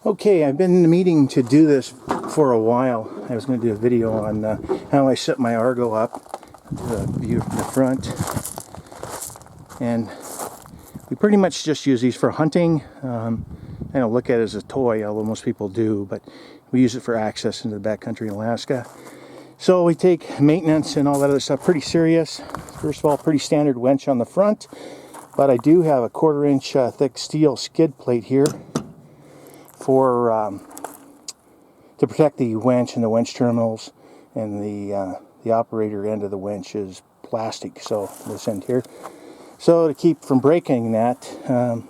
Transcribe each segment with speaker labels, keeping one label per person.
Speaker 1: Okay, I've been meaning to do this for a while. I was going to do a video on how I set my Argo up, the view from the front. And we pretty much just use these for hunting. I don't look at it as a toy, although most people do, but we use it for access into the backcountry in Alaska. So we take maintenance and all that other stuff pretty serious. First of all, pretty standard winch on the front, but I do have a 1/4 inch thick steel skid plate here for to protect the winch and the winch terminals, and the operator end of the winch is plastic, so this end here. So to keep from breaking that,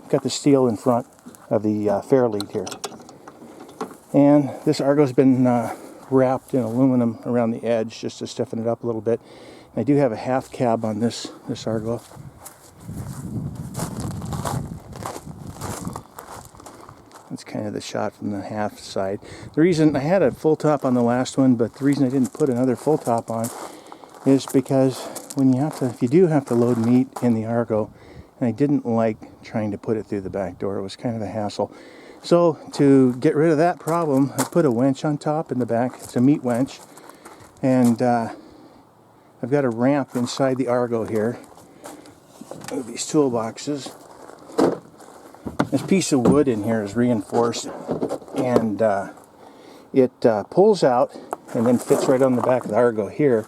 Speaker 1: got the steel in front of the fair lead here. And this Argo's been wrapped in aluminum around the edge just to stiffen it up a little bit. I do have a half cab on this Argo. That's kind of the shot from the half side. The reason I had a full top on the last one, but the reason I didn't put another full top on is because if you do have to load meat in the Argo, and I didn't like trying to put it through the back door. It was kind of a hassle. So to get rid of that problem, I put a winch on top in the back. It's a meat winch, and I've got a ramp inside the Argo here. Move these toolboxes. This piece of wood in here is reinforced, and it pulls out and then fits right on the back of the Argo here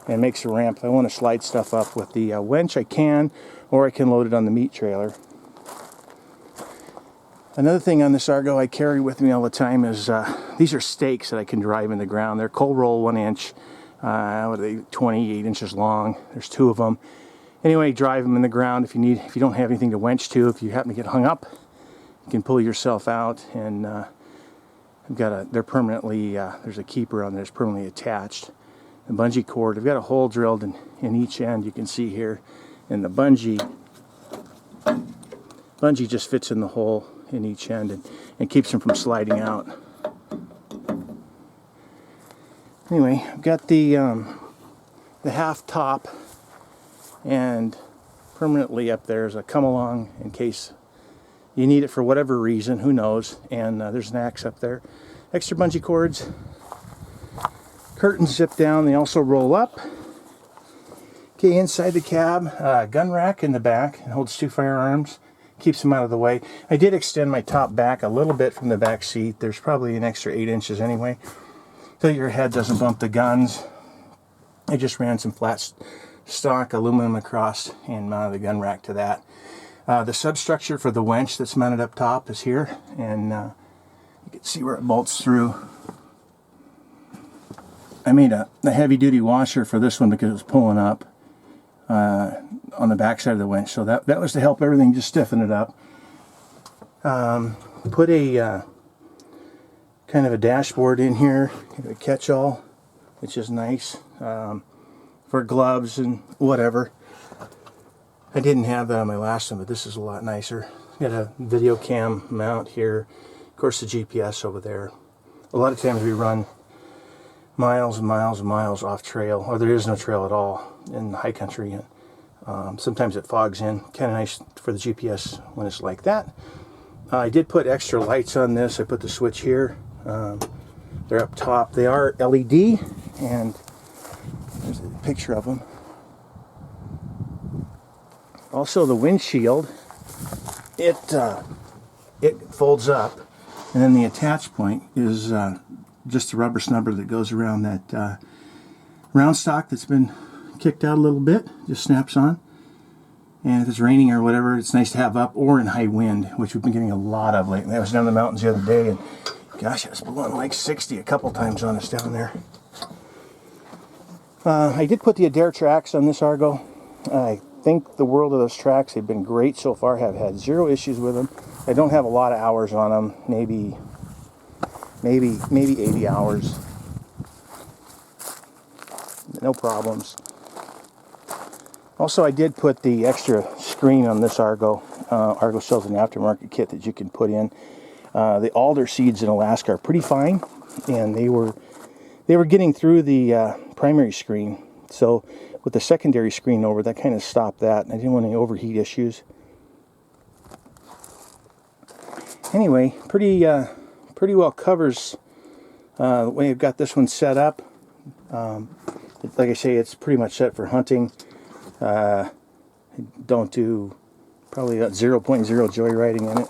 Speaker 1: and makes a ramp. If I want to slide stuff up with the winch, I can, or I can load it on the meat trailer. Another thing on this Argo I carry with me all the time is these are stakes that I can drive in the ground. They're cold roll 1 inch, what are they, 28 inches long. There's 2 of them. Anyway, drive them in the ground if you don't have anything to winch to. If you happen to get hung up, you can pull yourself out, and they're permanently, there's a keeper on there that's permanently attached. The bungee cord, I've got a hole drilled in each end, you can see here, and the bungee just fits in the hole in each end and keeps them from sliding out. Anyway, I've got the half top, and permanently up there is a come along in case you need it for whatever reason, who knows. And there's an axe up there. Extra bungee cords. Curtains zip down, they also roll up. Okay, inside the cab, gun rack in the back. It holds 2 firearms. Keeps them out of the way. I did extend my top back a little bit from the back seat. There's probably an extra 8 inches anyway, so your head doesn't bump the guns. I just ran some flat stock aluminum across and mounted the gun rack to that. The substructure for the winch that's mounted up top is here, and you can see where it bolts through. I made a heavy duty washer for this one because it was pulling up on the back side of the winch, so that was to help everything just stiffen it up. Put a kind of a dashboard in here, a catch-all, which is nice for gloves and whatever. I didn't have that on my last one, but this is a lot nicer. Got a video cam mount here, of course the GPS over there. A lot of times we run miles and miles and miles off trail, or there is no trail at all in the high country. Sometimes it fogs in, kind of nice for the GPS when it's like that. I did put extra lights on this. I put the switch here. They're up top. They are LED, and there's a picture of them. Also, the windshield, it folds up, and then the attach point is just a rubber snubber that goes around that round stock that's been kicked out a little bit. Just snaps on, and if it's raining or whatever, it's nice to have up, or in high wind, which we've been getting a lot of lately. I was down the mountains the other day, and gosh, it was blowing like 60 a couple times on us down there. I did put the Adair tracks on this Argo. I think the world of those tracks. They've been great so far. Have had 0 issues with them. I don't have a lot of hours on them. Maybe 80 hours. No problems. Also, I did put the extra screen on this Argo. Argo sells an aftermarket kit that you can put in. The alder seeds in Alaska are pretty fine, and they were getting through the primary screen. So with the secondary screen over, that kind of stopped that. I didn't want any overheat issues. Anyway, pretty pretty well covers the way I've got this one set up. Like I say, it's pretty much set for hunting. Don't do probably got 0.0 joyriding in it.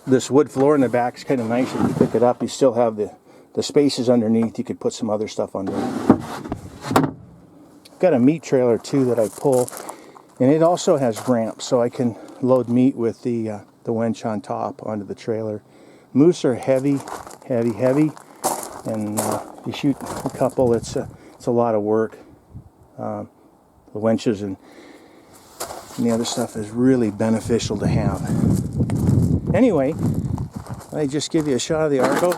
Speaker 1: This wood floor in the back is kind of nice. If you pick it up, you still have the spaces underneath. You could put some other stuff under it. I've got a meat trailer too that I pull, and it also has ramps, so I can load meat with the winch on top onto the trailer. Moose are heavy, and you shoot a couple, it's a lot of work. The winches and the other stuff is really beneficial to have. Anyway, I just give you a shot of the Argo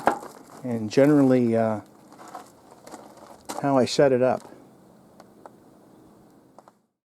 Speaker 1: and generally how I set it up.